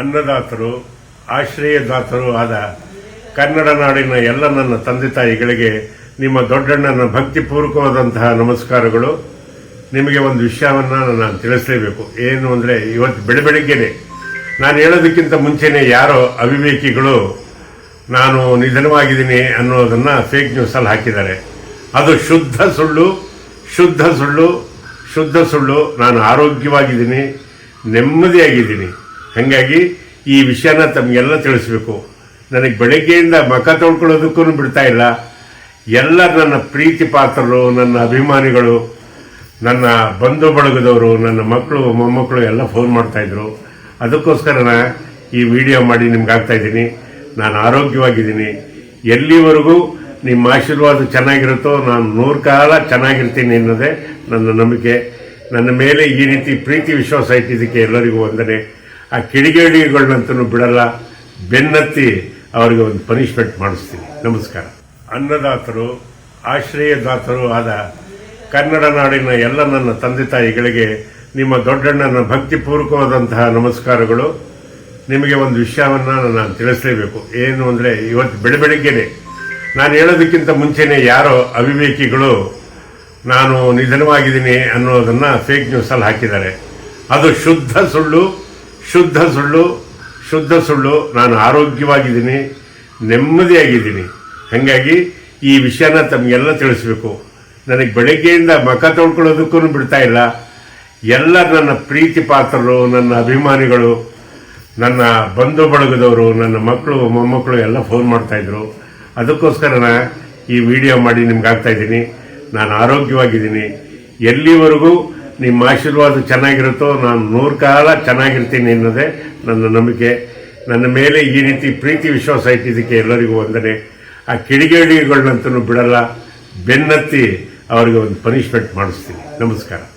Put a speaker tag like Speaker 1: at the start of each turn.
Speaker 1: ಅನ್ನದಾತರು ಆಶ್ರಯದಾತರು ಆದ ಕನ್ನಡ ನಾಡಿನ ಎಲ್ಲ ನನ್ನ ತಂದೆ ತಾಯಿಗಳಿಗೆ ನಿಮ್ಮ ದೊಡ್ಡಣ್ಣನ ಭಕ್ತಿಪೂರ್ವಕವಾದಂತಹ ನಮಸ್ಕಾರಗಳು. ನಿಮಗೆ ಒಂದು ವಿಷಯವನ್ನು ನಾನು ತಿಳಿಸಲೇಬೇಕು. ಏನು ಅಂದರೆ, ಇವತ್ತು ಬೆಳಗ್ಗೆನೆ ನಾನು ಹೇಳೋದಕ್ಕಿಂತ ಮುಂಚೆನೇ ಯಾರೋ ಅವಿವೇಕಿಗಳು ನಾನು ನಿಧನವಾಗಿದ್ದೀನಿ ಅನ್ನೋದನ್ನು ಫೇಕ್ ನ್ಯೂಸಲ್ಲಿ ಹಾಕಿದ್ದಾರೆ. ಅದು ಶುದ್ಧ ಸುಳ್ಳು, ಶುದ್ಧ ಸುಳ್ಳು, ಶುದ್ಧ ಸುಳ್ಳು. ನಾನು ಆರೋಗ್ಯವಾಗಿದ್ದೀನಿ, ನೆಮ್ಮದಿಯಾಗಿದ್ದೀನಿ. ಹಾಗಾಗಿ ಈ ವಿಷಯನ ತಮಗೆಲ್ಲ ತಿಳಿಸ್ಬೇಕು. ನನಗೆ ಬೆಳಗ್ಗೆಯಿಂದ ಮುಖ ತೊಳ್ಕೊಳ್ಳೋದಕ್ಕೂ ಬಿಡ್ತಾ ಇಲ್ಲ. ಎಲ್ಲ ನನ್ನ ಪ್ರೀತಿ ಪಾತ್ರರು, ನನ್ನ ಅಭಿಮಾನಿಗಳು, ನನ್ನ ಬಂಧು ಬಳಗದವರು, ನನ್ನ ಮಕ್ಕಳು ಮೊಮ್ಮಕ್ಕಳು ಎಲ್ಲ ಫೋನ್ ಮಾಡ್ತಾಯಿದ್ರು. ಅದಕ್ಕೋಸ್ಕರ ಈ ವಿಡಿಯೋ ಮಾಡಿ ನಿಮ್ಗೆ ಆಗ್ತಾಯಿದ್ದೀನಿ. ನಾನು ಆರೋಗ್ಯವಾಗಿದ್ದೀನಿ. ಎಲ್ಲಿವರೆಗೂ ನಿಮ್ಮ ಆಶೀರ್ವಾದ ಚೆನ್ನಾಗಿರುತ್ತೋ ನಾನು 100 ಕಾಲ ಚೆನ್ನಾಗಿರ್ತೀನಿ ಅನ್ನೋದೇ ನನ್ನ ನಂಬಿಕೆ. ನನ್ನ ಮೇಲೆ ಈ ರೀತಿ ಪ್ರೀತಿ ವಿಶ್ವಾಸ ಇಟ್ಟಿದ್ದಕ್ಕೆ ಎಲ್ಲರಿಗೂ ವಂದನೆ. ಆ ಕಿಡಿಗೇಡಿಗಳನ್ನಂತೂ ಬಿಡಲ್ಲ, ಬೆನ್ನತ್ತಿ ಅವರಿಗೆ ಒಂದು ಪನಿಷ್ಮೆಂಟ್ ಮಾಡಿಸ್ತೀನಿ. ನಮಸ್ಕಾರ. ಅನ್ನದಾತರು ಆಶ್ರಯದಾತರು ಆದ ಕನ್ನಡ ನಾಡಿನ ಎಲ್ಲ ನನ್ನ ತಂದೆ ತಾಯಿಗಳಿಗೆ ನಿಮ್ಮ ದೊಡ್ಡಣ್ಣನ ಭಕ್ತಿಪೂರ್ವಕವಾದಂತಹ ನಮಸ್ಕಾರಗಳು. ನಿಮಗೆ ಒಂದು ವಿಷಯವನ್ನು ನಾನು ತಿಳಿಸಲೇಬೇಕು. ಏನು ಅಂದರೆ, ಇವತ್ತು ಬೆಳಗ್ಗೆನೆ ನಾನು ಹೇಳೋದಕ್ಕಿಂತ ಮುಂಚೆನೇ ಯಾರೋ ಅವಿವೇಕಿಗಳು ನಾನು ನಿಧನವಾಗಿದ್ದೀನಿ ಅನ್ನೋದನ್ನು ಫೇಕ್ ನ್ಯೂಸಲ್ಲಿ ಹಾಕಿದ್ದಾರೆ. ಅದು ಶುದ್ಧ ಸುಳ್ಳು, ಶುದ್ಧ ಸುಳ್ಳು, ಶುದ್ಧ ಸುಳ್ಳು. ನಾನು ಆರೋಗ್ಯವಾಗಿದ್ದೀನಿ, ನೆಮ್ಮದಿಯಾಗಿದ್ದೀನಿ. ಹಾಗಾಗಿ ಈ ವಿಷಯನ ತಮಗೆಲ್ಲ ತಿಳಿಸ್ಬೇಕು. ನನಗೆ ಬೆಳಗ್ಗೆಯಿಂದ ಮುಖ ತೊಳ್ಕೊಳ್ಳೋದಕ್ಕೂ ಬಿಡ್ತಾ ಇಲ್ಲ. ಎಲ್ಲ ನನ್ನ ಪ್ರೀತಿ ಪಾತ್ರರು, ನನ್ನ ಅಭಿಮಾನಿಗಳು, ನನ್ನ ಬಂಧು ಬಳಗದವರು, ನನ್ನ ಮಕ್ಕಳು ಮೊಮ್ಮಕ್ಕಳು ಎಲ್ಲ ಫೋನ್ ಮಾಡ್ತಾಯಿದ್ರು. ಅದಕ್ಕೋಸ್ಕರ ಈ ವಿಡಿಯೋ ಮಾಡಿ ನಿಮ್ಗೆ ಆಗ್ತಾಯಿದ್ದೀನಿ. ನಾನು ಆರೋಗ್ಯವಾಗಿದ್ದೀನಿ. ಎಲ್ಲಿವರೆಗೂ ನಿಮ್ಮ ಆಶೀರ್ವಾದ ಚೆನ್ನಾಗಿರುತ್ತೋ ನಾನು 100 ಕಾಲ ಚೆನ್ನಾಗಿರ್ತೀನಿ ಅನ್ನೋದೇ ನನ್ನ ನಂಬಿಕೆ. ನನ್ನ ಮೇಲೆ ಈ ರೀತಿ ಪ್ರೀತಿ ವಿಶ್ವಾಸ ಇಟ್ಟಿದ್ದಕ್ಕೆ ಎಲ್ಲರಿಗೂ ವಂದನೆ. ಆ ಕಿಡಿಗೇಡಿಗಳನ್ನಂತೂ ಬಿಡಲ್ಲ, ಬೆನ್ನತ್ತಿ ಅವರಿಗೆ ಒಂದು ಪನಿಷ್ಮೆಂಟ್ ಮಾಡಿಸ್ತೀನಿ. ನಮಸ್ಕಾರ.